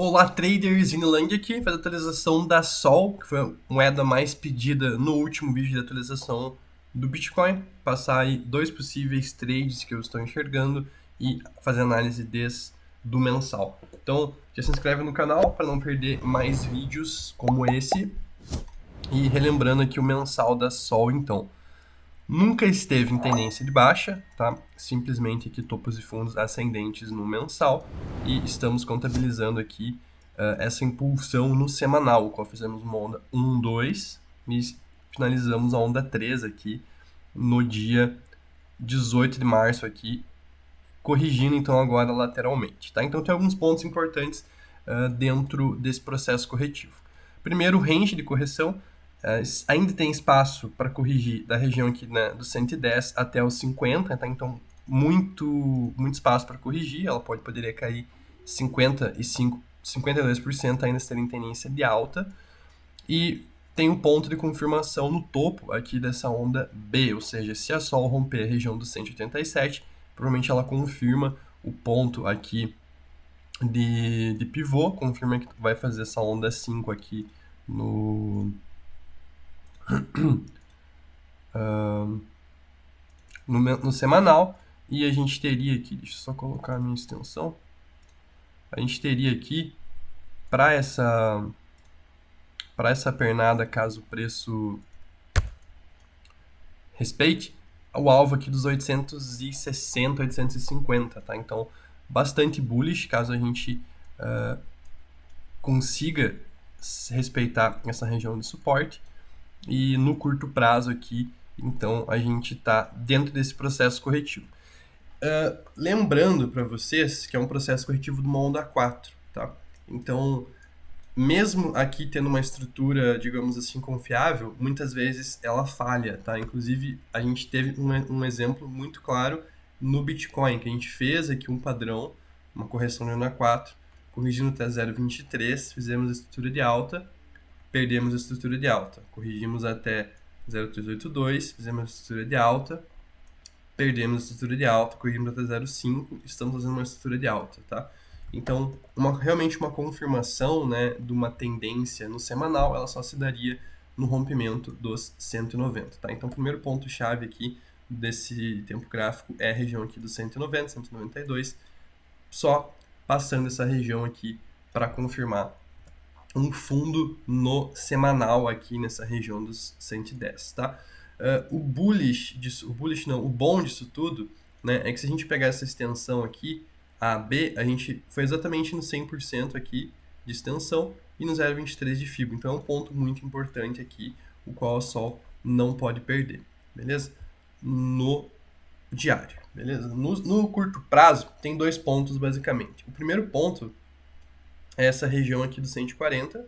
Olá, traders, Inilang aqui, faz a atualização da Sol, que foi a moeda mais pedida no último vídeo de atualização do Bitcoin. Passar aí dois possíveis trades que eu estou enxergando e fazer análise do mensal. Então, já se inscreve no canal para não perder mais vídeos como esse. E relembrando aqui o mensal da Sol, então. Nunca esteve em tendência de baixa, tá? Simplesmente aqui topos e fundos ascendentes no mensal e estamos contabilizando aqui essa impulsão no semanal, o qual fizemos uma onda 1, 2 e finalizamos a onda 3 aqui no dia 18 de março aqui, corrigindo então agora lateralmente, tá? Então tem alguns pontos importantes dentro desse processo corretivo. Primeiro, o range de correção. Ainda tem espaço para corrigir da região aqui, né, do 110 até os 50, tá? Então muito espaço para corrigir. Ela poderia cair 52% ainda seria em tendência de alta. E tem um ponto de confirmação no topo aqui dessa onda B, ou seja, se a Sol romper a região do 187, provavelmente ela confirma o ponto aqui de pivô, confirma que vai fazer essa onda 5 aqui no no semanal, e a gente teria aqui, deixa eu só colocar a minha extensão, a gente teria aqui para essa pernada, caso o preço respeite, o alvo aqui dos 860, 850, tá? Então, bastante bullish, caso a gente consiga respeitar essa região de suporte. E no curto prazo aqui, então, a gente está dentro desse processo corretivo. Lembrando para vocês que é um processo corretivo de uma onda 4, tá? Então, mesmo aqui tendo uma estrutura, digamos assim, confiável, muitas vezes ela falha, tá? Inclusive, a gente teve um exemplo muito claro no Bitcoin, que a gente fez aqui um padrão, uma correção de onda 4, corrigindo até 0,23, fizemos a estrutura de alta, perdemos a estrutura de alta. Corrigimos até 0,382, fizemos a estrutura de alta, perdemos a estrutura de alta, corrigimos até 0,5, estamos fazendo uma estrutura de alta, tá? Então, realmente uma confirmação, né, de uma tendência no semanal, ela só se daria no rompimento dos 190, tá? Então, o primeiro ponto-chave aqui desse tempo gráfico é a região aqui dos 190, 192, só passando essa região aqui para confirmar um fundo no semanal aqui nessa região dos 110, tá? O bom disso tudo, né, é que se a gente pegar essa extensão aqui, a B, a gente foi exatamente no 100% aqui de extensão e no 0,23 de FIBO. Então é um ponto muito importante aqui, o qual a Sol não pode perder, beleza? No diário, beleza? No curto prazo, tem dois pontos basicamente. O primeiro ponto é essa região aqui do 140,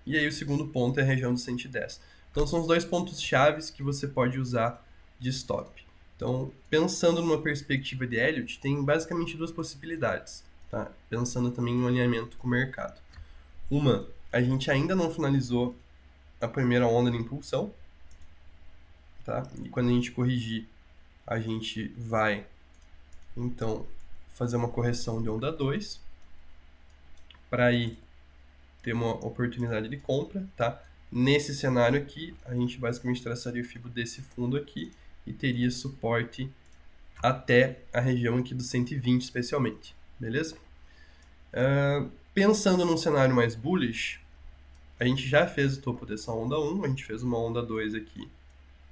e aí o segundo ponto é a região do 110. Então são os dois pontos chaves que você pode usar de stop. Então, pensando numa perspectiva de Elliott, tem basicamente duas possibilidades, tá? Pensando também em um alinhamento com o mercado. Uma, a gente ainda não finalizou a primeira onda de impulsão, tá? E quando a gente corrigir, a gente vai, então, fazer uma correção de onda 2, para aí ter uma oportunidade de compra, tá? Nesse cenário aqui, a gente basicamente traçaria o FIBO desse fundo aqui e teria suporte até a região aqui do 120 especialmente, beleza? Pensando num cenário mais bullish, a gente já fez o topo dessa onda 1, a gente fez uma onda 2 aqui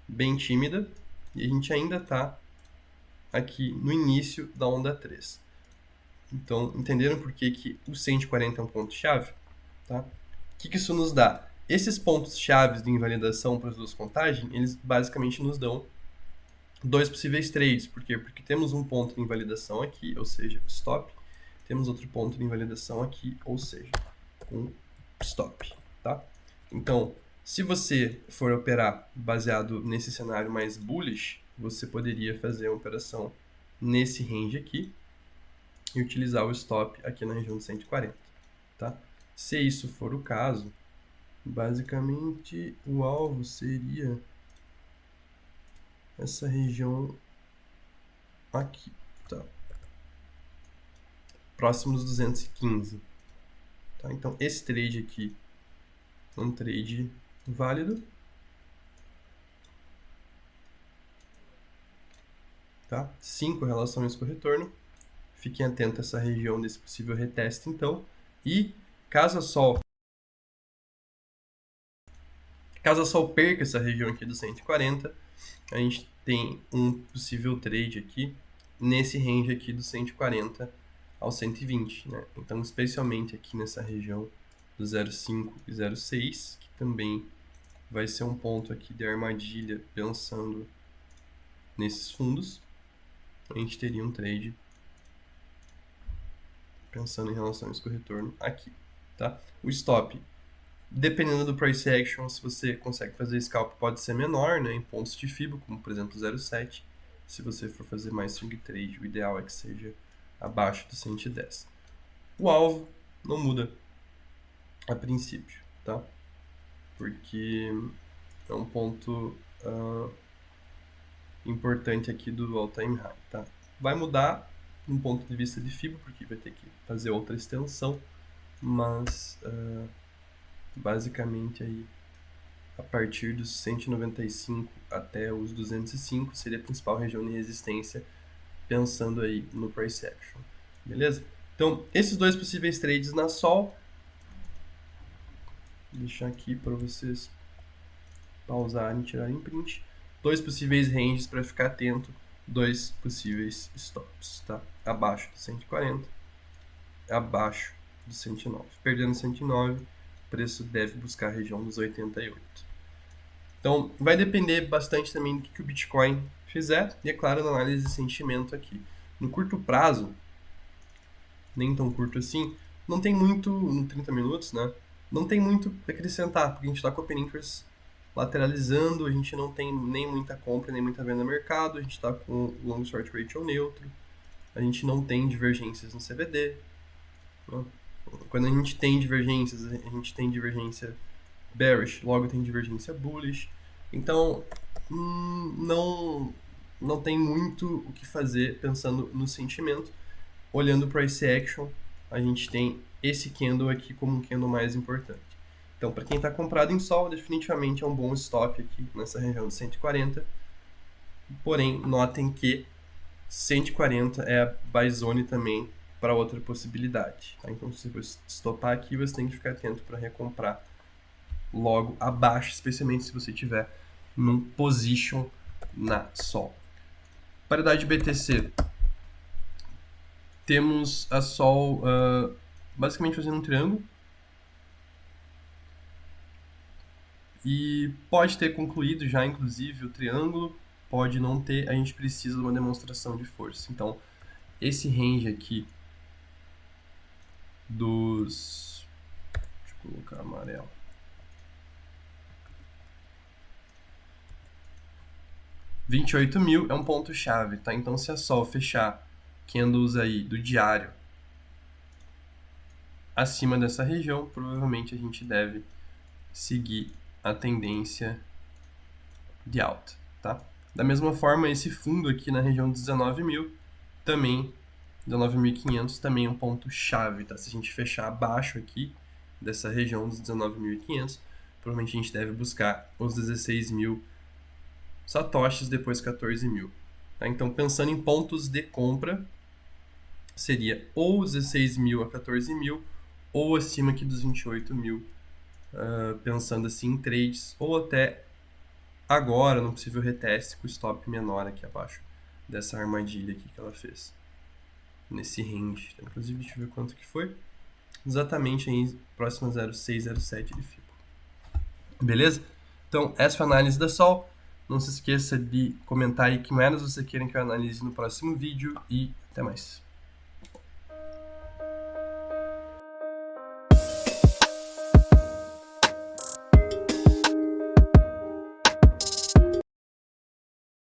bem tímida e a gente ainda está aqui no início da onda 3. Então, entenderam por que o 140 é um ponto-chave? Tá? O que isso nos dá? Esses pontos-chave de invalidação para as duas contagens, eles basicamente nos dão dois possíveis trades. Por quê? Porque temos um ponto de invalidação aqui, ou seja, stop. Temos outro ponto de invalidação aqui, ou seja, um stop. Tá? Então, se você for operar baseado nesse cenário mais bullish, você poderia fazer uma operação nesse range aqui e utilizar o stop aqui na região de 140. Tá? Se isso for o caso, basicamente o alvo seria essa região aqui, tá? próximo dos 215. Tá? Então, esse trade aqui é um trade válido. Tá? 5 relação risco-retorno. Fiquem atentos a essa região desse possível reteste, então. E caso a Sol perca essa região aqui do 140, a gente tem um possível trade aqui nesse range aqui do 140 ao 120, né? Então, especialmente aqui nessa região do 0,5 e 0,6, que também vai ser um ponto aqui de armadilha pensando nesses fundos, a gente teria um trade pensando em relação a risco-retorno aqui, tá? O stop, dependendo do price action, se você consegue fazer scalp, pode ser menor, né, em pontos de FIBO, como por exemplo 0,7. Se você for fazer mais swing trade, o ideal é que seja abaixo do 110. O alvo não muda a princípio, tá? Porque é um ponto importante aqui do all-time high, tá? Vai mudar um ponto de vista de FIBO, porque vai ter que fazer outra extensão, mas basicamente aí a partir dos 195 até os 205 seria a principal região de resistência, pensando aí no price action, beleza? Então, esses dois possíveis trades na Sol, vou deixar aqui para vocês pausarem e tirarem print. Dois possíveis ranges para ficar atento, dois possíveis stops, tá? Abaixo do 140, abaixo do 109. Perdendo 109, o preço deve buscar a região dos 88. Então, vai depender bastante também do que o Bitcoin fizer, e é claro, na análise de sentimento aqui. No curto prazo, nem tão curto assim, não tem muito, no 30 minutos, né? Não tem muito a acrescentar, porque a gente está com o Open Interest lateralizando, a gente não tem nem muita compra, nem muita venda no mercado, a gente está com o long short ratio neutro, a gente não tem divergências no CVD. Né? Quando a gente tem divergências, a gente tem divergência bearish, logo tem divergência bullish. Então, não tem muito o que fazer pensando no sentimento. Olhando o price action, a gente tem esse candle aqui como um candle mais importante. Então, para quem está comprado em Sol, definitivamente é um bom stop aqui nessa região de 140. Porém, notem que 140 é a buy zone também para outra possibilidade. Tá? Então, se você stopar aqui, você tem que ficar atento para recomprar logo abaixo, especialmente se você tiver num position na Sol. Paridade BTC. Temos a Sol basicamente fazendo um triângulo. E pode ter concluído já, inclusive, o triângulo. Pode não ter, a gente precisa de uma demonstração de força. Então, esse range aqui dos... Deixa eu colocar amarelo. $28.000 é um ponto-chave, tá? Então, se a Sol fechar candles aí do diário acima dessa região, provavelmente a gente deve seguir a tendência de alta, tá? Da mesma forma, esse fundo aqui na região dos 19.000, também 19.500, também é um ponto-chave, tá? Se a gente fechar abaixo aqui dessa região dos 19.500, provavelmente a gente deve buscar os 16.000 satoshis, depois 14.000. Tá? Então, pensando em pontos de compra, seria ou 16.000 a 14.000, ou acima aqui dos 28.000, pensando assim em trades, ou até agora, num possível reteste com o stop menor aqui abaixo dessa armadilha aqui que ela fez, nesse range. Então, inclusive, deixa eu ver quanto que foi. Exatamente aí, próximo a 0,6, 0,7 de FIBO. Beleza? Então, essa foi a análise da Sol. Não se esqueça de comentar aí que moedas você quer que eu analise no próximo vídeo e até mais.